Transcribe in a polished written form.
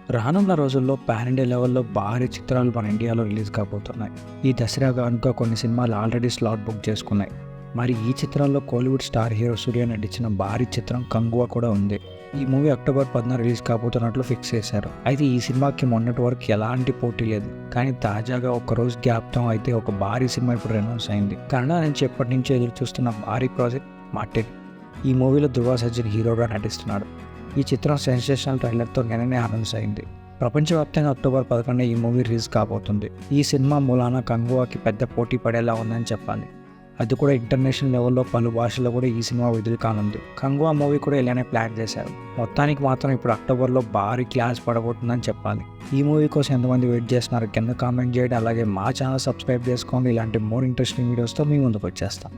రానున్న రోజుల్లో pan India లెవెల్లో భారీ చిత్రాలు మన ఇండియాలో రిలీజ్ కాబోతున్నాయి. ఈ దసరా కనుక కొన్ని సినిమాలు ఆల్రెడీ స్లాట్ బుక్ చేసుకున్నాయి. మరి ఈ చిత్రంలో కోలీవుడ్ స్టార్ హీరో సూర్య నటించిన భారీ చిత్రం కంగువా కూడా ఉంది. ఈ మూవీ అక్టోబర్ 10 రిలీజ్ కాబోతున్నట్లు ఫిక్స్ చేశారు. అయితే ఈ సినిమాకి మొన్నటి వరకు ఎలాంటి పోటీ లేదు. కానీ తాజాగా ఒక్కరోజు గ్యాప్తో అయితే ఒక భారీ సినిమా ఇప్పుడు అనౌన్స్ అయింది. కన్నడ నుంచి ఎప్పటి నుంచో ఎదురు చూస్తున్న భారీ ప్రాజెక్ట్ మార్టిన్. ఈ మూవీలో ధృవ సర్జన్ హీరోగా నటిస్తున్నాడు. ఈ చిత్రం సెన్సేషనల్ ట్రైలర్తో నిన్ననే అనౌన్స్ అయింది. ప్రపంచవ్యాప్తంగా అక్టోబర్ 11 ఈ మూవీ రిలీజ్ కాబోతుంది. ఈ సినిమా మూలాన కంగువాకి పెద్ద పోటీ పడేలా ఉందని చెప్పాలి. అది కూడా ఇంటర్నేషనల్ లెవెల్లో పలు భాషల్లో కూడా ఈ సినిమా విడుదల కానుంది. కంగువా మూవీ కూడా ఇలానే ప్లాన్ చేశారు. మొత్తానికి మాత్రం ఇప్పుడు అక్టోబర్లో భారీ క్లాస్ పడబోతుందని చెప్పాలి. ఈ మూవీ కోసం ఎంతమంది వెయిట్ చేస్తున్నారు కింద కామెంట్ చేయండి. అలాగే మా ఛానల్ సబ్స్క్రైబ్ చేసుకోండి. ఇలాంటి మోర్ ఇంట్రెస్టింగ్ వీడియోస్తో మీ ముందుకు వచ్చేస్తాం.